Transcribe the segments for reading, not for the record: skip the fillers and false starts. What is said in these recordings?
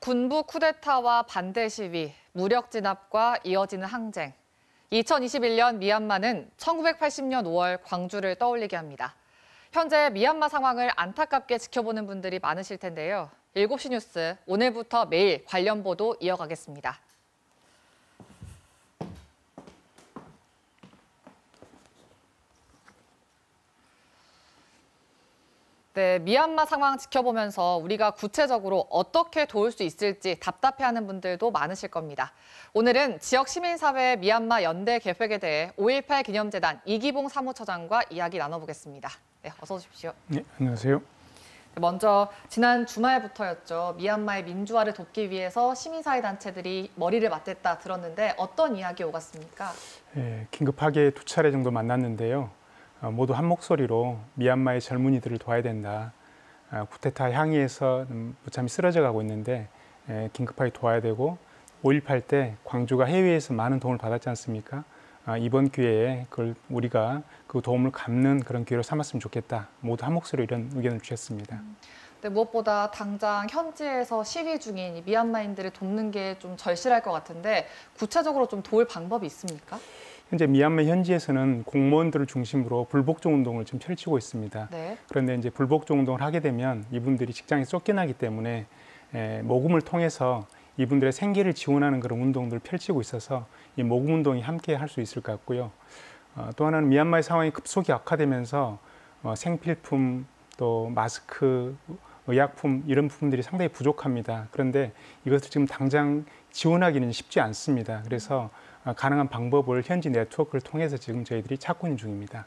군부 쿠데타와 반대 시위, 무력 진압과 이어지는 항쟁. 2021년 미얀마는 1980년 5월 광주를 떠올리게 합니다. 현재 미얀마 상황을 안타깝게 지켜보는 분들이 많으실 텐데요. 7시 뉴스 오늘부터 매일 관련 보도 이어가겠습니다. 네, 미얀마 상황 지켜보면서 우리가 구체적으로 어떻게 도울 수 있을지 답답해하는 분들도 많으실 겁니다. 오늘은 지역 시민사회 미얀마 연대 계획에 대해 5.18 기념재단 이기봉 사무처장과 이야기 나눠보겠습니다. 네, 어서 오십시오. 네, 안녕하세요. 먼저 지난 주말부터였죠. 미얀마의 민주화를 돕기 위해서 시민사회 단체들이 머리를 맞댔다 들었는데 어떤 이야기 오갔습니까? 네, 긴급하게 2차례 정도 만났는데요. 모두 한 목소리로 미얀마의 젊은이들을 도와야 된다. 쿠데타 향해에서 무참히 쓰러져 가고 있는데 긴급하게 도와야 되고 5.18 때 광주가 해외에서 많은 도움을 받았지 않습니까? 이번 기회에 그걸 우리가 그 도움을 갚는 그런 기회로 삼았으면 좋겠다. 모두 한 목소리로 이런 의견을 주셨습니다. 네, 무엇보다 당장 현지에서 시위 중인 미얀마인들을 돕는 게 좀 절실할 것 같은데 구체적으로 좀 도울 방법이 있습니까? 현재 미얀마 현지에서는 공무원들을 중심으로 불복종 운동을 지금 펼치고 있습니다. 네. 그런데 이제 불복종 운동을 하게 되면 이분들이 직장에서 쫓겨나기 때문에 모금을 통해서 이분들의 생계를 지원하는 그런 운동들을 펼치고 있어서 이 모금 운동이 함께 할 수 있을 것 같고요. 또 하나는 미얀마의 상황이 급속히 악화되면서 생필품, 또 마스크, 의약품 이런 부분들이 상당히 부족합니다. 그런데 이것을 지금 당장 지원하기는 쉽지 않습니다. 그래서 가능한 방법을 현지 네트워크를 통해서 지금 저희들이 찾고 있는 중입니다.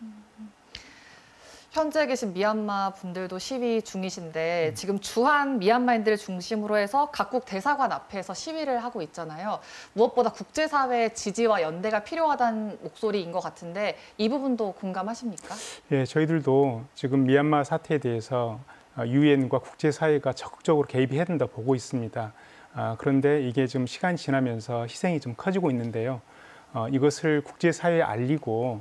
현재 계신 미얀마 분들도 시위 중이신데 지금 주한 미얀마인들을 중심으로 해서 각국 대사관 앞에서 시위를 하고 있잖아요. 무엇보다 국제사회의 지지와 연대가 필요하다는 목소리인 것 같은데 이 부분도 공감하십니까? 예, 저희들도 지금 미얀마 사태에 대해서 유엔과 국제사회가 적극적으로 개입해야 된다 보고 있습니다. 그런데 이게 지금 시간이 지나면서 희생이 좀 커지고 있는데요. 이것을 국제사회에 알리고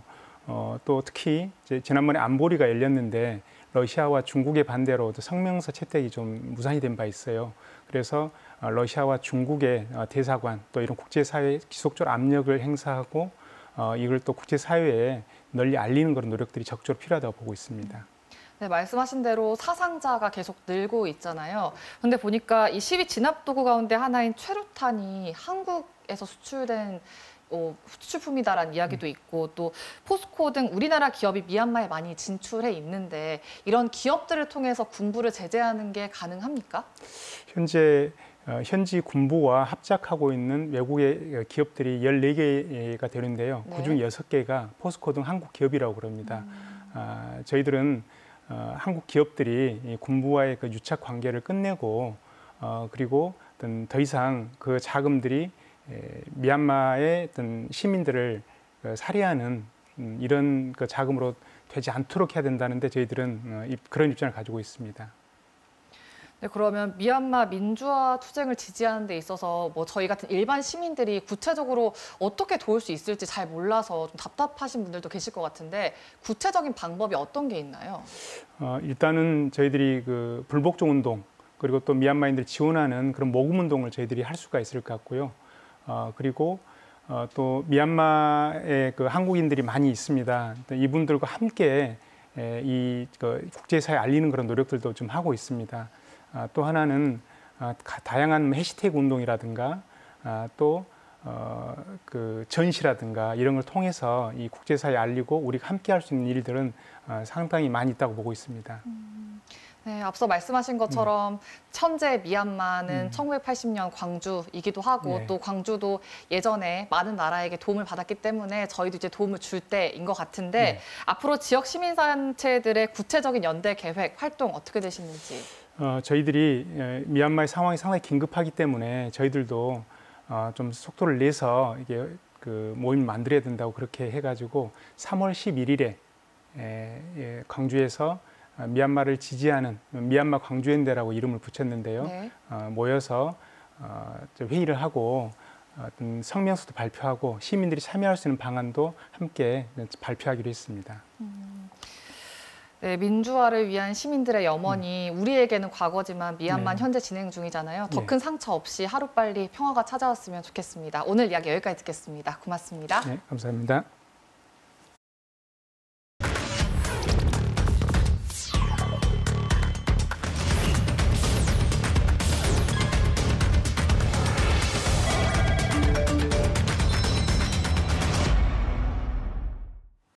또 특히 지난번에 안보리가 열렸는데 러시아와 중국의 반대로 성명서 채택이 좀 무산이 된 바 있어요. 그래서 러시아와 중국의 대사관 또 이런 국제사회에 지속적으로 압력을 행사하고 이걸 또 국제사회에 널리 알리는 그런 노력들이 적극적으로 필요하다고 보고 있습니다. 네, 말씀하신 대로 사상자가 계속 늘고 있잖아요. 그런데 보니까 이 시위 진압 도구 가운데 하나인 최루탄이 한국에서 수출된 수출품이다라는 이야기도 있고 또 포스코 등 우리나라 기업이 미얀마에 많이 진출해 있는데 이런 기업들을 통해서 군부를 제재하는 게 가능합니까? 현지 군부와 합작하고 있는 외국의 기업들이 14개가 되는데요. 네. 그중 6개가 포스코 등 한국 기업이라고 그럽니다. 저희들은 한국 기업들이 군부와의 그 유착 관계를 끝내고 그리고 더 이상 그 자금들이 미얀마의 어떤 시민들을 살해하는 이런 그 자금으로 되지 않도록 해야 된다는데 저희들은 그런 입장을 가지고 있습니다. 네, 그러면 미얀마 민주화 투쟁을 지지하는 데 있어서 저희 같은 일반 시민들이 구체적으로 어떻게 도울 수 있을지 잘 몰라서 좀 답답하신 분들도 계실 것 같은데 구체적인 방법이 어떤 게 있나요? 일단은 저희들이 그 불복종 운동 그리고 또 미얀마인들 지원하는 그런 모금 운동을 저희들이 할 수가 있을 것 같고요. 그리고 또 미얀마에 그 한국인들이 많이 있습니다. 이분들과 함께 이 국제사회에 알리는 그런 노력들도 좀 하고 있습니다. 또 하나는 다양한 해시태그 운동이라든가 또 그 전시라든가 이런 걸 통해서 이 국제사회에 알리고 우리가 함께 할 수 있는 일들은 상당히 많이 있다고 보고 있습니다. 네, 앞서 말씀하신 것처럼 현재 미얀마는 1980년 광주이기도 하고 네. 또 광주도 예전에 많은 나라에게 도움을 받았기 때문에 저희도 이제 도움을 줄 때인 것 같은데 네. 앞으로 지역 시민단체들의 구체적인 연대 계획 활동 어떻게 되시는지? 저희들이 미얀마의 상황이 상당히 긴급하기 때문에 저희들도 좀 속도를 내서 이게 그 모임을 만들어야 된다고 그렇게 해가지고 3월 11일에 광주에서 미얀마를 지지하는 미얀마 광주연대라고 이름을 붙였는데요. 네. 모여서 회의를 하고 어떤 성명서도 발표하고 시민들이 참여할 수 있는 방안도 함께 발표하기로 했습니다. 네, 민주화를 위한 시민들의 염원이 우리에게는 과거지만 미얀마 네. 현재 진행 중이잖아요. 더 네. 큰 상처 없이 하루빨리 평화가 찾아왔으면 좋겠습니다. 오늘 이야기 여기까지 듣겠습니다. 고맙습니다. 네, 감사합니다.